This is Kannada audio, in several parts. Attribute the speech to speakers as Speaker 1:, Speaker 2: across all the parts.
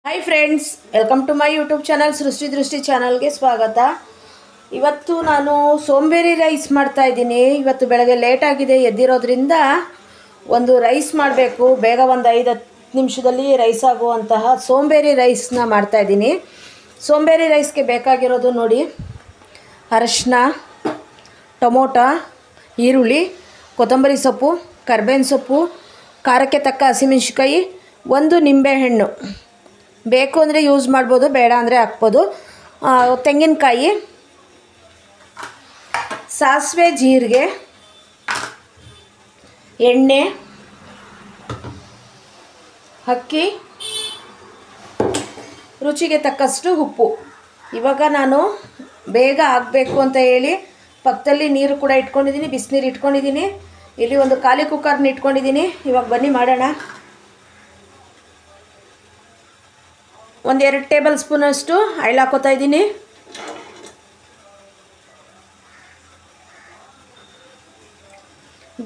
Speaker 1: Hi friends, welcome to my YouTube channel Srishti Drishti ಚಾನಲ್ಗೆ ಸ್ವಾಗತ. ಇವತ್ತು ನಾನು ಸೋಂಬೇರಿ ರೈಸ್ ಮಾಡ್ತಾ ಇದ್ದೀನಿ. ಇವತ್ತು ಬೆಳಗ್ಗೆ ಲೇಟ್ ಆಗಿದೆ ಎದ್ದಿರೋದ್ರಿಂದ ಒಂದು ರೈಸ್ ಮಾಡಬೇಕು. ಬೇಗ ಒಂದು 5-10 ನಿಮಿಷದಲ್ಲಿ ರೈಸ್ ಆಗುವಂತಹ ಸೋಂಬೇರಿ ರೈಸ್ನ ಮಾಡ್ತಾ ಇದ್ದೀನಿ. ಸೋಂಬೇರಿ ರೈಸ್ಗೆ ಬೇಕಾಗಿರೋದು ನೋಡಿ, ಅರಶಿನ, ಟೊಮೊಟೊ, ಈರುಳ್ಳಿ, ಕೊತ್ತಂಬರಿ ಸೊಪ್ಪು, ಕರ್ಬೇವಿನ ಸೊಪ್ಪು, ಖಾರಕ್ಕೆ ತಕ್ಕ ಹಸಿಮೆಣಸಿನ್ಕಾಯಿ, ಒಂದು ನಿಂಬೆಹಣ್ಣು. ಬೇಕು ಅಂದರೆ ಯೂಸ್ ಮಾಡ್ಬೋದು, ಬೇಡ ಅಂದರೆ ಹಾಕ್ಬೋದು. ತೆಂಗಿನಕಾಯಿ, ಸಾಸಿವೆ, ಜೀರಿಗೆ, ಎಣ್ಣೆ, ಅಕ್ಕಿ, ರುಚಿಗೆ ತಕ್ಕಷ್ಟು ಉಪ್ಪು. ಇವಾಗ ನಾನು ಬೇಗ ಆಗಬೇಕು ಅಂತ ಹೇಳಿ ಪಕ್ಕದಲ್ಲಿ ನೀರು ಕೂಡ ಇಟ್ಕೊಂಡಿದ್ದೀನಿ, ಬಿಸಿನೀರು ಇಟ್ಕೊಂಡಿದ್ದೀನಿ. ಇಲ್ಲಿ ಒಂದು ಖಾಲಿ ಕುಕ್ಕರ್ನ ಇಟ್ಕೊಂಡಿದ್ದೀನಿ. ಇವಾಗ ಬನ್ನಿ ಮಾಡೋಣ. 1-2 ಟೇಬಲ್ ಸ್ಪೂನಷ್ಟು ಆಯಿಲ್ ಹಾಕೋತಾ ಇದ್ದೀನಿ.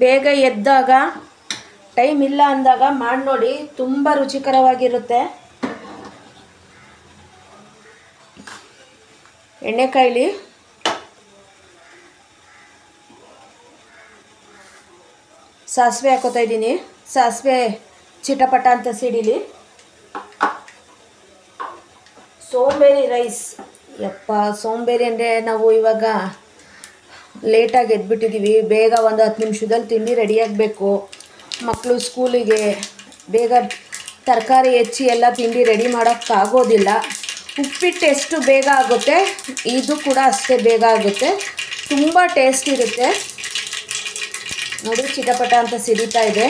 Speaker 1: ಬೇಗ ಎದ್ದಾಗ, ಟೈಮ್ ಇಲ್ಲ ಅಂದಾಗ ಮಾಡಿ ನೋಡಿ, ತುಂಬ ರುಚಿಕರವಾಗಿರುತ್ತೆ. ಎಣ್ಣೆ ಕಾಯಿಲಿ, ಸಾಸಿವೆ ಹಾಕೋತಾ ಇದ್ದೀನಿ. ಸಾಸಿವೆ ಚಿಟಪಟ ಅಂತ ಸಿಡಿಲಿ. ಸೋಂಬೇರಿ ರೈಸ್, ಯಪ್ಪ ಸೋಂಬೇರಿ ಅಂದರೆ ನಾವು ಇವಾಗ ಲೇಟಾಗಿ ಎದ್ಬಿಟ್ಟಿದ್ದೀವಿ. ಬೇಗ ಒಂದು 10 ನಿಮಿಷದಲ್ಲಿ ತಿಂಡಿ ರೆಡಿಯಾಗಬೇಕು. ಮಕ್ಕಳು ಸ್ಕೂಲಿಗೆ ಬೇಗ ತರಕಾರಿ ಹೆಚ್ಚಿ ಎಲ್ಲ ತಿಂಡಿ ರೆಡಿ ಮಾಡೋಕ್ಕಾಗೋದಿಲ್ಲ. ಉಪ್ಪಿಟ್ಟು ಎಷ್ಟು ಬೇಗ ಆಗುತ್ತೆ, ಇದು ಕೂಡ ಅಷ್ಟೇ ಬೇಗ ಆಗುತ್ತೆ. ತುಂಬ ಟೇಸ್ಟ್ ಇರುತ್ತೆ ನೋಡಿ. ಚಿಟಪಟ ಅಂತ ಸಿಡಿತಾ ಇದೆ.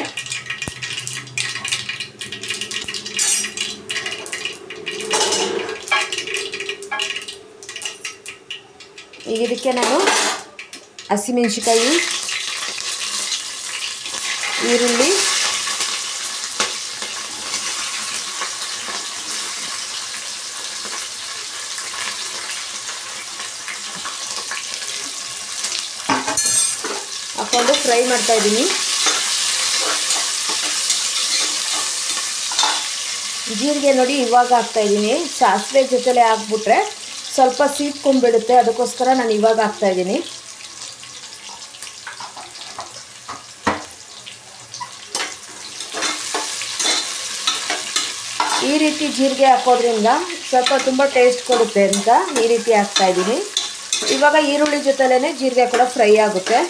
Speaker 1: ಈಗ ಇದಕ್ಕೆ ನಾನು ಹಸಿಮೆಣಸಿನ್ಕಾಯಿ, ಈರುಳ್ಳಿ, ಹಾಕ್ಕೊಂಡು ಫ್ರೈ ಮಾಡ್ತಾ ಇದ್ದೀನಿ. ಜೀರಿಗೆ ನೋಡಿ ಇವಾಗ ಹಾಕ್ತಾಯಿದ್ದೀನಿ. ಸಾಸಿವೆ ಜೊತೆಲೆ ಹಾಕ್ಬಿಟ್ರೆ ಸ್ವಲ್ಪ ಸೀದ್ಕೊಂಡ್ಬಿಡುತ್ತೆ, ಅದಕ್ಕೋಸ್ಕರ ನಾನು ಇವಾಗ ಹಾಕ್ತಾಯಿದ್ದೀನಿ. ಈ ರೀತಿ ಜೀರಿಗೆ ಹಾಕೋದ್ರಿಂದ ಸ್ವಲ್ಪ ತುಂಬ ಟೇಸ್ಟ್ ಕೊಡುತ್ತೆ ಅಂತ ಈ ರೀತಿ ಹಾಕ್ತಾಯಿದ್ದೀನಿ. ಇವಾಗ ಈರುಳ್ಳಿ ಜೊತೆಲೇ ಜೀರಿಗೆ ಕೂಡ ಫ್ರೈ ಆಗುತ್ತೆ.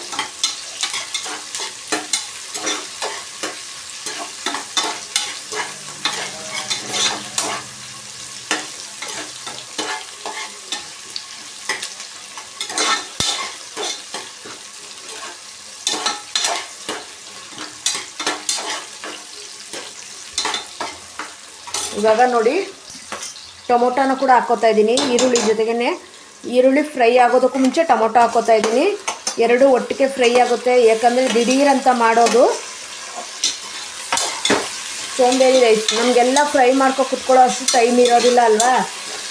Speaker 1: ಇವಾಗ ನೋಡಿ ಟೊಮೊಟೊನ ಕೂಡ ಹಾಕ್ಕೋತಾ ಇದ್ದೀನಿ. ಈರುಳ್ಳಿ ಜೊತೆಗೇ ಈರುಳ್ಳಿ ಫ್ರೈ ಆಗೋದಕ್ಕೂ ಮುಂಚೆ ಟೊಮೊಟೊ ಹಾಕ್ಕೋತಾ ಇದ್ದೀನಿ. ಎರಡು ಒಟ್ಟಿಗೆ ಫ್ರೈ ಆಗುತ್ತೆ, ಯಾಕಂದರೆ ದಿಢೀರಂತ ಮಾಡೋದು ಸೋಂಬೇರಿ ರೈಸ್. ನಮಗೆಲ್ಲ ಫ್ರೈ ಮಾಡ್ಕೊ ಕುತ್ಕೊಳ್ಳೋ ಅಷ್ಟು ಟೈಮ್ ಇರೋದಿಲ್ಲ ಅಲ್ವಾ.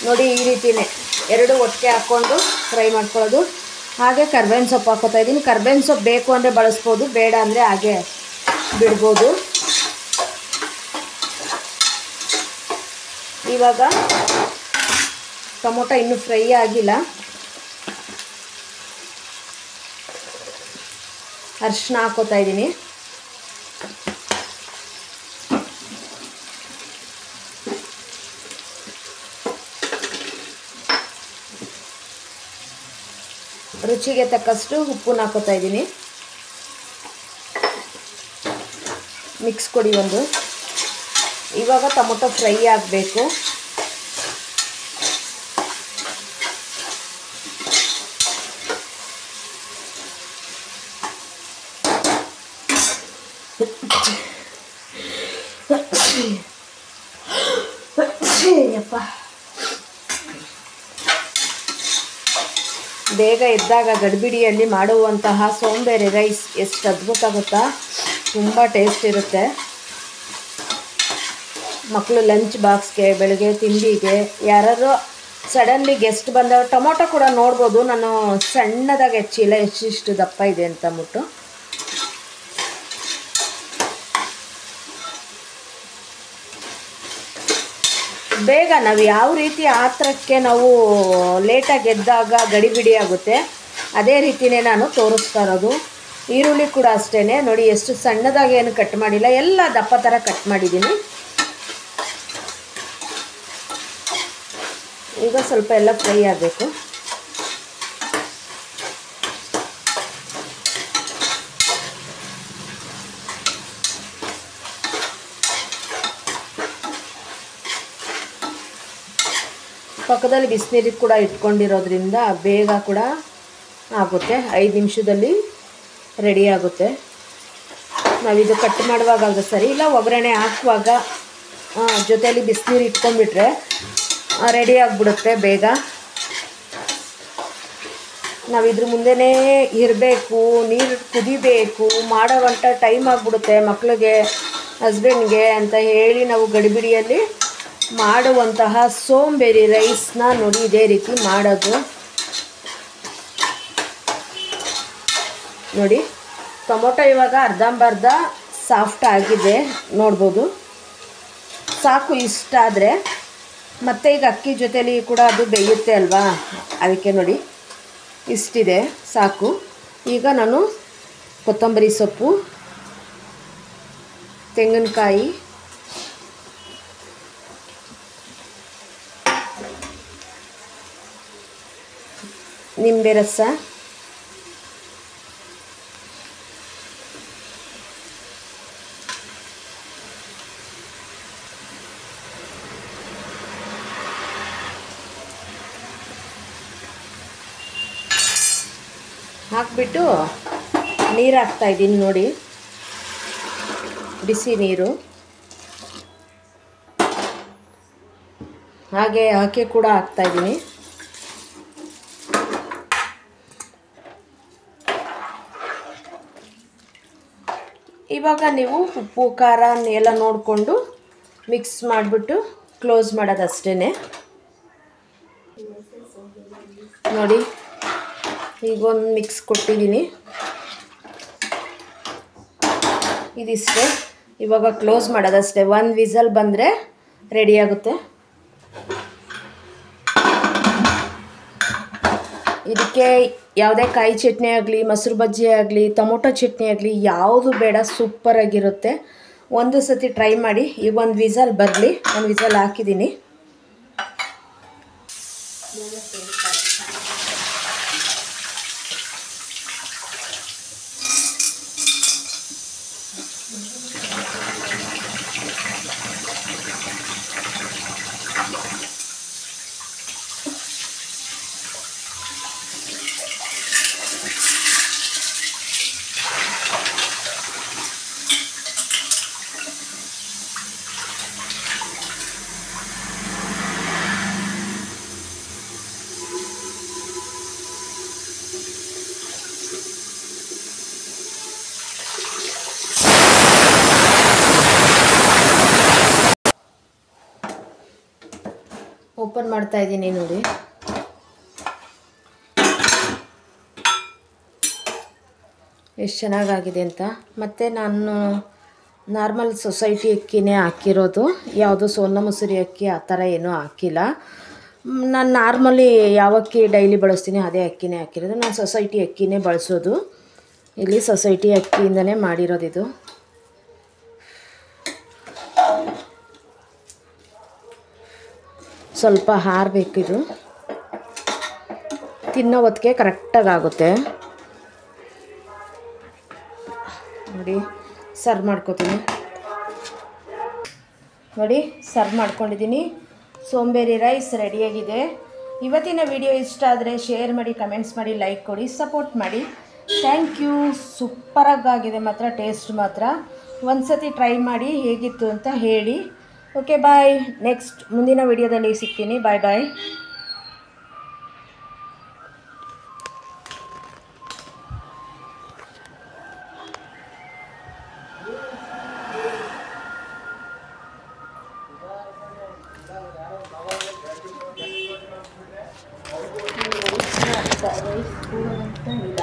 Speaker 1: ನೋಡಿ ಈ ರೀತಿಯೇ ಎರಡು ಒಟ್ಟಿಗೆ ಹಾಕ್ಕೊಂಡು ಫ್ರೈ ಮಾಡ್ಕೊಳ್ಳೋದು. ಹಾಗೆ ಕರ್ಬೇವಿನ ಸೊಪ್ಪು ಹಾಕ್ಕೋತಾ ಇದ್ದೀನಿ. ಕರ್ಬೇವಿನ ಸೊಪ್ಪು ಬೇಕು ಅಂದರೆ ಬಳಸ್ಬೋದು, ಬೇಡ ಅಂದರೆ ಹಾಗೆ ಬಿಡ್ಬೋದು. ಇವಾಗ ಟೊಮೊಟೊ ಇನ್ನೂ ಫ್ರೈ ಆಗಿಲ್ಲ. ಅರಿಶಿನ ಹಾಕೋತಾ ಇದ್ದೀನಿ. ರುಚಿಗೆ ತಕ್ಕಷ್ಟು ಉಪ್ಪನ್ನ ಹಾಕೋತಾ ಇದ್ದೀನಿ. ಮಿಕ್ಸ್ ಕೊಡಿ ಒಂದು. ಇವಾಗ ಟೊಮೊಟೊ ಫ್ರೈ ಆಗಬೇಕು. ಯಪ್ಪ, ಬೇಗ ಎದ್ದಾಗ ಗಡಿಬಿಡಿಯಲ್ಲಿ ಮಾಡುವಂತಹ ಸೋಂಬೇರಿ ರೈಸ್ ಎಷ್ಟು ಅದ್ಭುತ ಗೊತ್ತಾ. ತುಂಬ ಟೇಸ್ಟ್ ಇರುತ್ತೆ. ಮಕ್ಕಳು ಲಂಚ್ ಬಾಕ್ಸ್ಗೆ, ಬೆಳಗ್ಗೆ ತಿಂಡಿಗೆ, ಯಾರಾದರೂ ಸಡನ್ಲಿ ಗೆಸ್ಟ್ ಬಂದಾಗ ಟೊಮೊಟೊ ಕೂಡ ನೋಡ್ಬೋದು. ನಾನು ಸಣ್ಣದಾಗಿ ಹೆಚ್ಚಿಲ್ಲ, ಎಷ್ಟಿಷ್ಟು ದಪ್ಪ ಇದೆ ಅಂತ ಅಂದ್ಬಿಟ್ಟು. ಬೇಗ ನಾವು ಯಾವ ರೀತಿ ಆತ್ರಕ್ಕೆ ನಾವು ಲೇಟಾಗಿ ಎದ್ದಾಗ ಗಡಿಬಿಡಿ ಆಗುತ್ತೆ, ಅದೇ ರೀತಿಯೇ ನಾನು ತೋರಿಸ್ತಾ ಇರೋದು. ಈರುಳ್ಳಿ ಕೂಡ ಅಷ್ಟೇ ನೋಡಿ, ಎಷ್ಟು ಸಣ್ಣದಾಗಿ ಏನು ಕಟ್ ಮಾಡಿಲ್ಲ, ಎಲ್ಲ ದಪ್ಪ ಥರ ಕಟ್ ಮಾಡಿದ್ದೀನಿ. ಈಗ ಸ್ವಲ್ಪ ಎಲ್ಲ ಫ್ರೈ ಆಗಬೇಕು. ಪಕ್ಕದಲ್ಲಿ ಬಿಸಿನೀರು ಕೂಡ ಇಟ್ಕೊಂಡಿರೋದ್ರಿಂದ ಬೇಗ ಕೂಡ ಆಗುತ್ತೆ, 5 ನಿಮಿಷದಲ್ಲಿ ರೆಡಿ ಆಗುತ್ತೆ. ನಾವಿದು ಕಟ್ ಮಾಡುವಾಗ ಅದು ಸರಿ ಇಲ್ಲ, ಒಗ್ಗರಣೆ ಹಾಕುವಾಗ ಜೊತೆಯಲ್ಲಿ ಬಿಸಿನೀರು ಇಟ್ಕೊಂಡ್ಬಿಟ್ರೆ ರೆಡಿ ಆಗಿಬಿಡುತ್ತೆ ಬೇಗ. ನಾವಿದ್ರ ಮುಂದೆನೇ ಇರಬೇಕು, ನೀರು ಕುದಿಬೇಕು, ಮಾಡೋವಂಥ ಟೈಮ್ ಆಗಿಬಿಡುತ್ತೆ ಮಕ್ಕಳಿಗೆ, ಹಸ್ಬೆಂಡ್ಗೆ ಅಂತ ಹೇಳಿ ನಾವು ಗಡಿಬಿಡಿಯಲ್ಲಿ ಮಾಡುವಂತಹ ಸೋಂಬೇರಿ ರೈಸ್ನ ನೋಡಿ ಇದೇ ರೀತಿ ಮಾಡೋದು. ನೋಡಿ ಟೊಮೊಟೊ ಇವಾಗ ಅರ್ಧಂಬರ್ಧ ಸಾಫ್ಟ್ ಆಗಿದೆ ನೋಡ್ಬೋದು. ಸಾಕು ಇಷ್ಟಾದರೆ, ಮತ್ತು ಈಗ ಅಕ್ಕಿ ಜೊತೆಲಿ ಕೂಡ ಅದು ಬೇಯುತ್ತೆ ಅಲ್ವಾ, ಅದಕ್ಕೆ ನೋಡಿ ಇಷ್ಟಿದೆ ಸಾಕು. ಈಗ ನಾನು ಕೊತ್ತಂಬರಿ ಸೊಪ್ಪು, ತೆಂಗಿನಕಾಯಿ, ನಿಂಬೆ ರಸ, ಹಾಕ್ಬಿಟ್ಟು ನೀರು ಹಾಕ್ತಾಯಿದ್ದೀನಿ ನೋಡಿ, ಬಿಸಿ ನೀರು. ಹಾಗೆ ಅಕ್ಕಿ ಕೂಡ ಹಾಕ್ತಾಯಿದ್ದೀನಿ. ಇವಾಗ ನೀವು ಉಪ್ಪು ಖಾರ ಎಲ್ಲ ನೋಡಿಕೊಂಡು ಮಿಕ್ಸ್ ಮಾಡಿಬಿಟ್ಟು ಕ್ಲೋಸ್ ಮಾಡೋದಷ್ಟೇ ನೋಡಿ. ಈಗ ಒಂದು ಮಿಕ್ಸ್ ಕೊಟ್ಟಿದ್ದೀನಿ, ಇದಿಷ್ಟೇ. ಇವಾಗ ಕ್ಲೋಸ್ ಮಾಡೋದಷ್ಟೇ, 1 ವಿಸಲ್ ಬಂದರೆ ರೆಡಿ ಆಗುತ್ತೆ. ಇದಕ್ಕೆ ಯಾವುದೇ ಕಾಯಿ ಚಟ್ನಿ ಆಗಲಿ, ಮೊಸರು ಬಜ್ಜಿ ಆಗಲಿ, ಟೊಮೊಟೊ ಚಟ್ನಿ ಆಗಲಿ, ಯಾವುದು ಬೇಡ, ಸೂಪರಾಗಿರುತ್ತೆ. ಒಂದು ಸತಿ ಟ್ರೈ ಮಾಡಿ. ಈಗ 1 ವಿಸಲ್ ಬರಲಿ, 1 ವಿಸಲ್ ಹಾಕಿದ್ದೀನಿ. ಓಪನ್ ಮಾಡ್ತಾ ಇದ್ದೀನಿ ನೋಡಿ. ಎಷ್ಟು ಚೆನ್ನಾಗಾಗಿದೆ ಅಂತ. ಮತ್ತು ನಾನು ನಾರ್ಮಲ್ ಸೊಸೈಟಿ ಅಕ್ಕಿನೇ ಹಾಕಿರೋದು, ಯಾವುದು ಸೋನಾ ಮಸೂರಿ ಅಕ್ಕಿ ಆ ಥರ ಏನೂ ಹಾಕಿಲ್ಲ. ನಾನು ನಾರ್ಮಲಿ ಯಾವ ಅಕ್ಕಿ ಡೈಲಿ ಬಳಸ್ತೀನಿ ಅದೇ ಅಕ್ಕಿನೇ ಹಾಕಿರೋದು. ನಾನು ಸೊಸೈಟಿ ಅಕ್ಕಿನೇ ಬಳಸೋದು. ಇಲ್ಲಿ ಸೊಸೈಟಿ ಅಕ್ಕಿಯಿಂದನೇ ಮಾಡಿರೋದು. ಇದು ಸ್ವಲ್ಪ ಹಾರಬೇಕಿದು, ತಿನ್ನೋ ಹೊತ್ತಿಗೆ ಕರೆಕ್ಟಾಗಿ ಆಗುತ್ತೆ ನೋಡಿ. ಸರ್ವ್ ಮಾಡ್ಕೊತೀನಿ ನೋಡಿ, ಸರ್ವ್ ಮಾಡ್ಕೊಂಡಿದ್ದೀನಿ. ಸೋಂಬೇರಿ ರೈಸ್ ರೆಡಿಯಾಗಿದೆ. ಇವತ್ತಿನ ವಿಡಿಯೋ ಇಷ್ಟ ಆದರೆ ಶೇರ್ ಮಾಡಿ, ಕಮೆಂಟ್ಸ್ ಮಾಡಿ, ಲೈಕ್ ಕೊಡಿ, ಸಪೋರ್ಟ್ ಮಾಡಿ. Thank you. ಸೂಪರಾಗಿದೆ ಮಾತ್ರ, ಟೇಸ್ಟ್ ಮಾತ್ರ. ಒಂದು ಸತಿ ಟ್ರೈ ಮಾಡಿ ಹೇಗಿತ್ತು ಅಂತ ಹೇಳಿ. Okay bye. ನೆಕ್ಸ್ಟ್ ಮುಂದಿನ ವಿಡಿಯೋದಲ್ಲಿ ಸಿಗ್ತೀನಿ. ಬಾಯ್ ಬಾಯ್. ರೈಸ್ ಕೂಡ ಅಂತ ಇಲ್ಲ